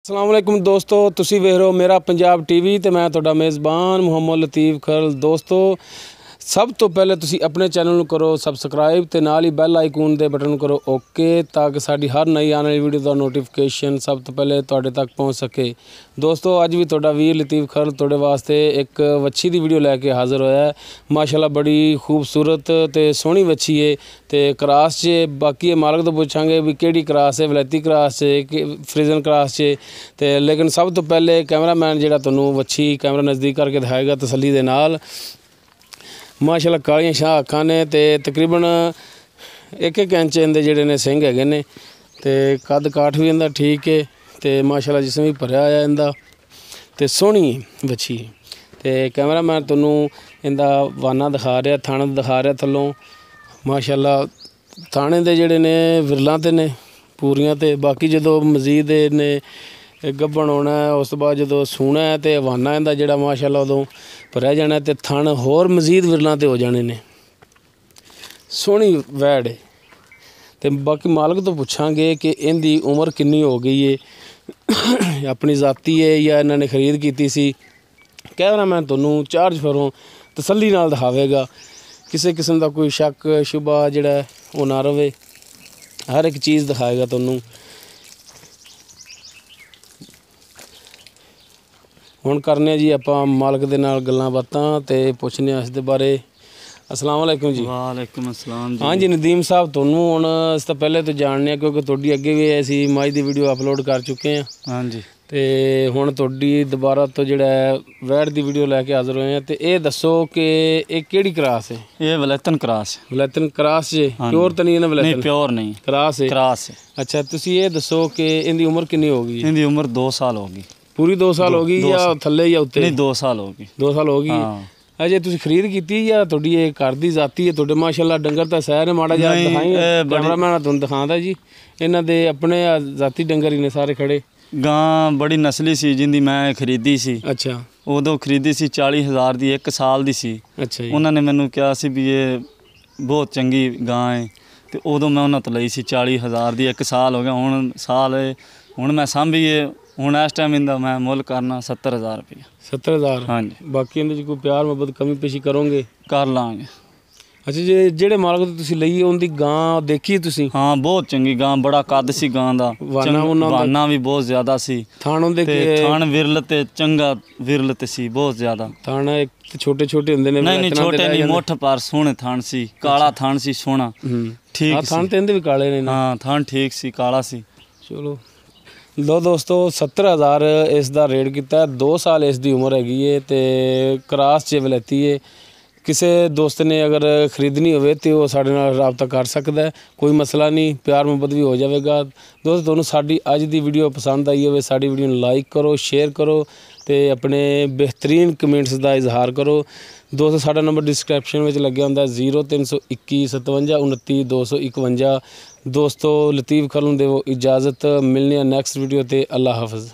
अस्सलाम वालेकुम दोस्तों, तुसी वेख रहे हो मेरा पंजाब टीवी ते मैं तुहाडा मेज़बान मुहम्मद लतीफ़ खरल। दोस्तों सब तो पहले तुसी अपने चैनल नूं करो सबसक्राइब ते नाल ही बैल आइकन दे बटन करो ओके ताकि साडी हर नई आने वाली वीडियो दा नोटिफिकेशन सब तो पहले तुहाडे तक पहुँच सके। दोस्तों अज भी तुहाडा वीर लतीफ़ खरल तुहाडे वास्ते एक वच्छी दी वीडियो लैके हाज़र होया है। माशाअल्लाह बड़ी खूबसूरत ते सोहनी वच्छी है ते क्रास च बाकी मालक तो पुछांगे भी केड़ी क्रास है, वलैती क्रास है फ्रीजन क्रास च ते लेकिन सब तो पहले कैमरामैन जिहड़ा तुहानूं वच्छी कैमरा नज़दीक करके दिखाएगा तसल्ली दे नाल। माशाअल्लाह कालियां शाह अखां ने ते तकरीबन एक इंच इंदे जिहड़े ने सिंग हैगे ने ते कद काठ भी इंदा ठीक है ते माशाअल्लाह जिसम भी भरिया होया इंदा ते सोहनी वच्छी ते कैमरामैन तुहानूं इंदा वाना दिखा रहा, थाना दिखा रहा थल्लों। माशाअल्लाह थाने दे जिहड़े ने विरलां ते ने पूरियां ते बाकी जदों मजीद ने गब्बन होना है उस तो बाद जो सूना है तो वाना इंदा जिहड़ा माशाअल्लाह उदों भरिया जाना है ते थण होर मजीद विरलां ते हो जाने ने। सोहनी वैड़ है ते बाकी मालक तो पुछांगे कि इनकी उम्र कितनी हो गई है, अपनी जाती है या इन्होंने खरीद की सी। कैमरामैन तुहानूं चार्ज फरों तसल्ली नाल दिखावेगा, किसी किस्म का कोई शक शुबा जिहड़ा वो ना रहे, हर एक चीज़ दिखाएगा तुहानूं। हुण करने जी आपां मालक दे नाल गल्लां बातां ते पुछने इस दे बारे। अस्सलाम वालेकुम जी। वालेकुम अस्सलाम जी। हाँ जी नदीम साहब तुहानूं हुण इस तो पहले तो जानने क्योंकि तुहाडी अगे भी असीं मज दी वीडियो अपलोड कर चुके हैं। हाँ जी ते हुण तुहाडी दोबारा तो जिहड़ा वैड़ दी वीडियो लैके हाज़र होए हैं ते ये दसो कि ये केड़ी क्रास है? ये वलैतन क्रास है। वलैतन क्रास जे प्योर तो नहीं है ना? वलैतन नहीं प्योर नहीं, क्रास है। क्रास है। अच्छा तुसीं ये दसो कि इनकी उम्र कितनी हो गई? इनकी उम्र 2 साल होगी। पूरी 2 साल हो गई या थल्ले या उत्ते? नहीं 2 साल होगी। 2 साल हो गई। हाँ। अजे तुसीं खरीद कीती या तुहाडी ये घर दी जाती है? तुहाडे माशाअल्लाह डंगर तां सैर ने माड़ा जिहा दिखाई कैमरामैन तुहानूं दिखांदा जी। इन्हां दे अपने जाती डंगर ही ने सारे खड़े। गां बड़ी नस्ली सी जिंदी मैं खरीदी सी। अच्छा उदों खरीदी सी 40,000 दी, 1 साल दी सी। अच्छा जी। उन्होंने मैनू कहा सी भी ये बहुत चंगी गां है ते उदों मैं उन्हां तो लई सी 40,000 दी। 1 साल हो गया हुण साल है, हुण मैं सांभीए हुण इस टाइम इंदा मैं मुल करना 70,000 रुपया। 70,000? हाँ जी। बाकी इहदे च कोई प्यार मुहब्बत कमी पेशी करोगे? कर लांगे। अच्छा जे जेहड़े मालक तो तुसीं लई उनकी गां देखी तुसीं? हाँ बहुत चंगी गां, बड़ा कद सी गां दा, वाना भी बहुत ज़्यादा सी। थान उहदे थान विरल ते चंगा विरल ते सी बहुत ज़्यादा। थान एक छोटे छोटे हुंदे ने? नहीं छोटे नहीं, मुठ पर सोहने थान सी, काला थान सी सोहना ठीक। थान ते इहदे भी काले ने? हाँ थान ठीक सी, काला सी। चलो लो दोस्तों 70,000 इसका रेट किया। 2 साल इसकी उम्र हैगी है तो क्रास च वलैती है। किसी दोस्त ने अगर खरीदनी हो तो वो साडे नाल राबता कर सकता है, कोई मसला नहीं, प्यार मुहब्बत भी हो जाएगा। दोस्तों तुहानूं साडी अज दी वीडियो पसंद आई हो साडी वीडियो नूं लाइक करो, शेयर करो तो अपने बेहतरीन कमेंट्स का इजहार करो। दोस्तों साडा नंबर डिस्क्रिप्शन में लग्या हुंदा 0321 57 29 251। दोस्तों लतीफ़ खरल नूं देवो इजाज़त, मिलने नैक्सट वीडियो ते। अल्लाह हाफिज़।